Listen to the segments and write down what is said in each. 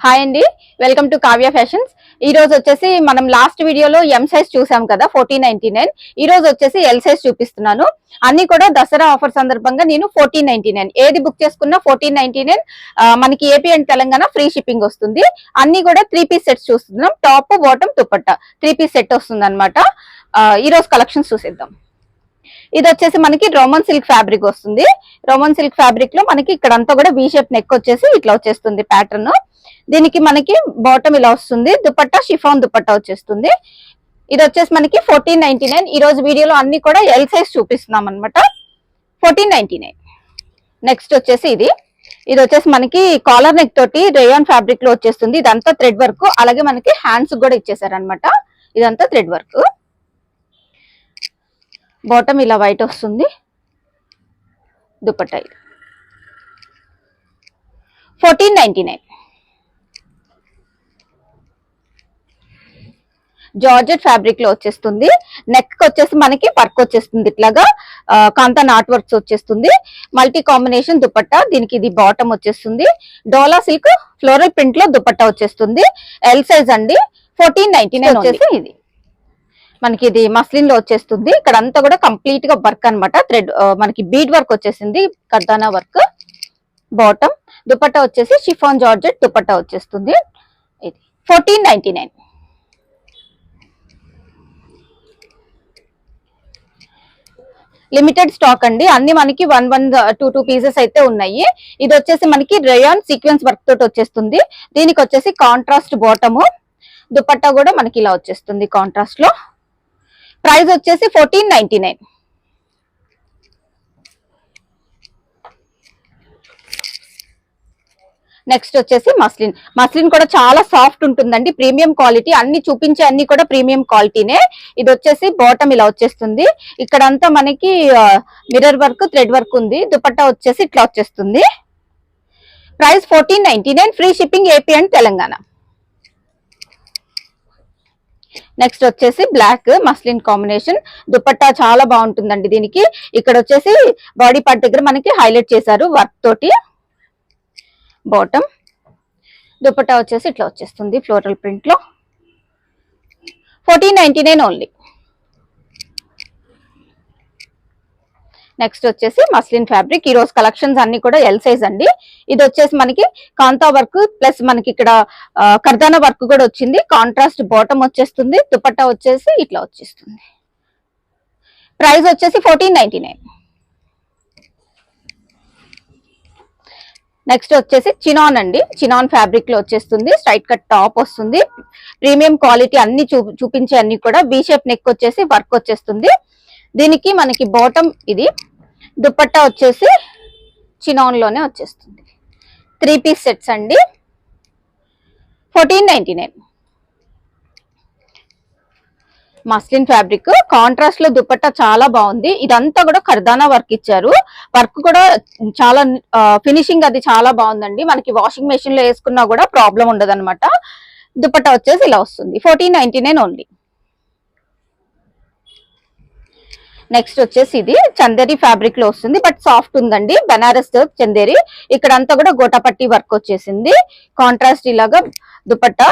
Hi అండి, welcome to Kavya fashions. ఈ రోజు వచ్చేసి మనం లాస్ట్ వీడియోలో ఎం సైజ్ చూసాం కదా 1499. ఈ రోజు వచ్చేసి ఎల్ సైజ్ చూపిస్తున్నాను. అన్ని కూడా దసరా ఆఫర్ సందర్భంగా నేను 1499 ఏది బుక్ చేసుకున్నా 1499 మనకి AP and Telangana free shipping వస్తుంది. అన్ని కూడా 3 పీస్ సెట్స్ చూస్తున్నాం. Top bottom dupatta 3 piece set వస్తుంది అనమాట. ఈ రోజు కలెక్షన్స్ చూసేద్దాం. ఇది వచ్చేసి మనకి రోమన్ సిల్క్ ఫ్యాబ్రిక్ వస్తుంది. రోమన్ సిల్క్ ఫ్యాబ్రిక్ లో మనకి ఇక్కడ అంతా కూడా వి షేప్ నెక్ వచ్చేసి ఇట్లా వచ్చేస్తుంది ప్యాటర్న్. దీనికి మనకి బాటమ్ ఇలా వస్తుంది. దుపట్టా షిఫాన్ దుపట్టా వచ్చేస్తుంది. ఇది వచ్చేసి మనకి 1499. ఈ రోజు వీడియోలో అన్ని కూడా ఎల్ సైజ్ చూపిస్తున్నాం అనమాట. 1499. నెక్స్ట్ వచ్చేసి ఇది వచ్చేసి మనకి కాలర్ నెక్ తోటి రేయాన్ ఫ్యాబ్రిక్ లో వచ్చేస్తుంది. ఇదంతా థ్రెడ్ వర్క్, అలాగే మనకి హ్యాండ్స్ కూడా ఇచ్చేసారనమాట. ఇదంతా థ్రెడ్ వర్క్. బాటమ్ ఇలా వైట్ వస్తుంది. దుపట్టా 1499. జార్జెట్ ఫ్యాబ్రిక్ లో వచ్చేస్తుంది. నెక్ వచ్చేసి మనకి వర్క్ వచ్చేస్తుంది. ఇట్లాగా కాంతా నాట్ వర్క్స్ వచ్చేస్తుంది. Multi combination dupatta. దీనికి ఇది బాటమ్ వచ్చేస్తుంది. డోలా సిల్క్ ఫ్లోరల్ ప్రింట్ లో దుపట్టా వచ్చేస్తుంది. ఎల్ సైజ్ అండి. 1499 వచ్చేసి ఇది మనకి ఇది మస్లిన్ లో వచ్చేస్తుంది. ఇక్కడ అంతా కూడా కంప్లీట్ గా వర్క్ అనమాట. థ్రెడ్ మనకి బీడ్ వర్క్ వచ్చేసింది, కర్దానా వర్క్. బాటమ్ దుపట్టా వచ్చేసి షిఫాన్ జార్జెట్ దుపట్టా వచ్చేస్తుంది. ఇది 1499. లిమిటెడ్ స్టాక్ అండి. అన్ని మనకి 1-2 పీసెస్ అయితే ఉన్నాయి. ఇది వచ్చేసి మనకి రేయాన్ సీక్వెన్స్ వర్క్ తోటి వచ్చేస్తుంది. దీనికి వచ్చేసి కాంట్రాస్ట్ బాటము, దుపట్టా కూడా మనకి ఇలా వచ్చేస్తుంది కాంట్రాస్ట్ లో. ప్రైస్ వచ్చేసి 1499. నెక్స్ట్ వచ్చేసి మస్లిన్ కూడా చాలా సాఫ్ట్ ఉంటుందండి. Premium quality. అన్ని చూపించే అన్ని కూడా ప్రీమియం క్వాలిటీనే. ఇది వచ్చేసి బాటమ్ ఇలా వచ్చేస్తుంది. ఇక్కడంతా మనకి మిర్రర్ వర్క్, థ్రెడ్ వర్క్ ఉంది. దుపట్టా వచ్చేసి ఇట్లా వచ్చేస్తుంది. Price 1499. Free shipping AP and Telangana. Next వచ్చేసి బ్లాక్ మస్లిన్ కాంబినేషన్. దుపట్టా చాలా బాగుంటుందండి. దీనికి ఇక్కడ వచ్చేసి బాడీ పార్ట్ దగ్గర మనకి హైలైట్ చేశారు వర్క్ తోటి. బాటమ్ దుపట్టా వచ్చేసి ఇట్లా వచ్చేస్తుంది ఫ్లోరల్ ప్రింట్ లో. 1499 ఓన్లీ. నెక్స్ట్ వచ్చేసి మస్లిన్ ఫ్యాబ్రిక్. ఈ రోజు కలెక్షన్స్ అన్ని కూడా ఎల్ సైజ్ అండి. ఇది వచ్చేసి మనకి కాంతా వర్క్ ప్లస్ మనకి ఇక్కడ కర్దానా వర్క్ కూడా వచ్చింది. కాంట్రాస్ట్ బాటమ్ వచ్చేస్తుంది. దుపట్టా వచ్చేసి ఇట్లా వచ్చేస్తుంది. ప్రైస్ వచ్చేసి 1499. నెక్స్ట్ వచ్చేసి చినాన్ అండి. చినాన్ ఫ్యాబ్రిక్ లో వచ్చేస్తుంది. స్ట్రైట్ కట్ టాప్ వస్తుంది. Premium quality. అన్ని చూపించే అన్ని కూడా బీ షేప్ నెక్ వచ్చేసి వర్క్ వచ్చేస్తుంది. దీనికి మనకి బాటమ్ ఇది, దుపట్టా వచ్చేసి చినాన్ లోనే వచ్చేస్తుంది. 3 పీస్ సెట్స్ అండి. 1499. మస్లిన్ ఫ్యాబ్రిక్ కాంట్రాస్ట్ లో దుపట్టా చాలా బాగుంది. ఇదంతా కూడా కర్దానా వర్క్ ఇచ్చారు. వర్క్ కూడా చాలా ఫినిషింగ్ అది చాలా బాగుందండి. మనకి వాషింగ్ మెషిన్ లో వేసుకున్నా కూడా ప్రాబ్లం ఉండదు అనమాట. దుపట్టా వచ్చేసి ఇలా వస్తుంది. 1499 ఓన్లీ. నెక్స్ట్ వచ్చేసి ఇది చందేరి ఫ్యాబ్రిక్ లో వస్తుంది. బట్ సాఫ్ట్ ఉందండి. బనారస్ చందేరి. ఇక్కడ అంతా కూడా గోటాపట్టి వర్క్ వచ్చేసింది. కాంట్రాస్ట్ ఇలాగా దుపట్టా.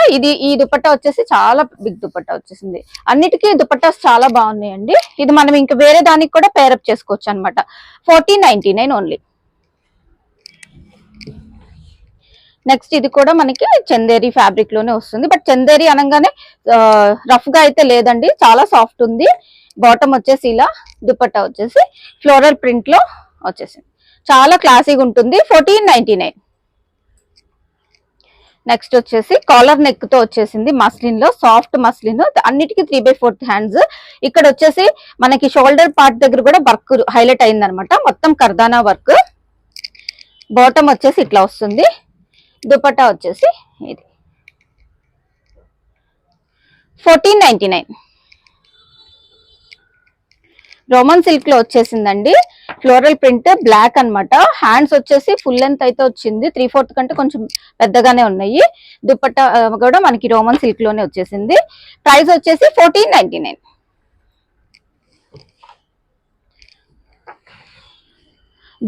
ఈ దుపట్టా వచ్చేసి చాలా బిగ్ దుపట్టా వచ్చేసింది. అన్నిటికీ దుపట్టాస్ చాలా బాగున్నాయండి. ఇది మనం ఇంకా వేరే దానికి కూడా పేరప్ చేసుకోవచ్చు అనమాట. 1499 ఓన్లీ. నెక్స్ట్ ఇది కూడా మనకి చందేరి ఫ్యాబ్రిక్ లోనే వస్తుంది. బట్ చందేరి అనగానే రఫ్ గా అయితే లేదండి, చాలా సాఫ్ట్ ఉంది. బాటమ్ వచ్చేసి ఇలా, దుపట్టా వచ్చేసి ఫ్లోరల్ ప్రింట్ లో వచ్చేసింది. చాలా క్లాసీగా ఉంటుంది. 1499. నెక్స్ట్ వచ్చేసి కాలర్ నెక్ తో వచ్చేసింది. మస్లిన్ లో సాఫ్ట్ మస్లిన్. అన్నిటికీ 3/4 హ్యాండ్స్. ఇక్కడ వచ్చేసి మనకి షోల్డర్ పార్ట్ దగ్గర కూడా వర్క్ హైలైట్ అయింది అనమాట. మొత్తం కర్దానా వర్క్. బాటమ్ వచ్చేసి ఇట్లా వస్తుంది. దుపట్టా వచ్చేసి ఇది 1499. రోమన్ సిల్క్ లో వచ్చేసిందండి. ఫ్లోరల్ ప్రింట్ బ్లాక్ అనమాట. హ్యాండ్స్ వచ్చేసి ఫుల్ లెంత్ అయితే వచ్చింది. 3/4 కంటే కొంచెం పెద్దగానే ఉన్నాయి. దుపట్టా కూడా మనకి రోమన్ సిల్క్ లోనే వచ్చేసింది. ప్రైస్ వచ్చేసి 1499.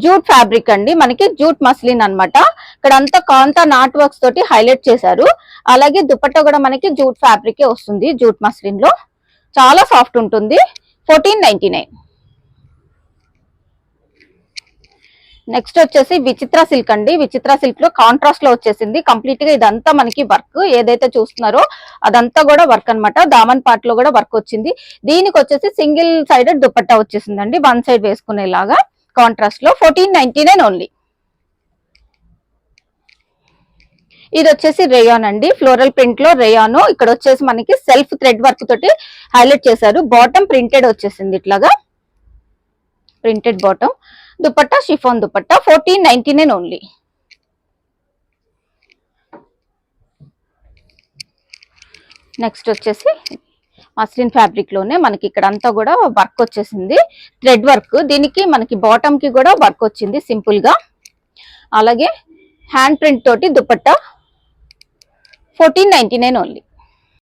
జూట్ ఫ్యాబ్రిక్ అండి, మనకి జూట్ మస్లిన్ అన్నమాట. ఇక్కడ అంతా కాంతా నాట్ వర్క్స్ తోటి హైలైట్ చేశారు. అలాగే దుపట్టా కూడా మనకి జూట్ ఫ్యాబ్రికే వస్తుంది, జూట్ మస్లిన్ లో చాలా సాఫ్ట్ ఉంటుంది. 1499. నెక్స్ట్ వచ్చేసి విచిత్ర సిల్క్ అండి. విచిత్ర సిల్క్ లో కాంట్రాస్ట్ లో వచ్చేసింది కంప్లీట్ గా. ఇదంతా మనకి వర్క్ ఏదైతే చూస్తున్నారో అదంతా కూడా వర్క్ అన్నమాట. దామన్ పార్ట్ లో కూడా వర్క్ వచ్చింది. దీనికి వచ్చేసి సింగిల్ సైడెడ్ దుపట్టా వచ్చేసిందండి, వన్ సైడ్ వేసుకునేలాగా కాంట్రాస్ట్ లో. 1499 ఓన్లీ. ఇది వచ్చేసి రేయాన్ అండి, ఫ్లోరల్ ప్రింట్ లో రేయాన్. ఇక్కడ వచ్చేసి మనకి సెల్ఫ్ థ్రెడ్ వర్క్ తోటి హైలైట్ చేశారు. బాటమ్ ప్రింటెడ్ వచ్చేసింది ఇట్లాగా, printed bottom. Dupatta chiffon dupatta. 1499 only. Next వచ్చేసి మస్లిన్ ఫ్యాబ్రిక్ లోనే మనకి ఇక్కడ అంతా కూడా వర్క్ వచ్చేసింది, థ్రెడ్ వర్క్. దీనికి మనకి బాటమ్ కి కూడా వర్క్ వచ్చింది సింపుల్ గా. అలాగే హ్యాండ్ ప్రింట్ తోటి దుపట్టా. 1499 ఓన్లీ.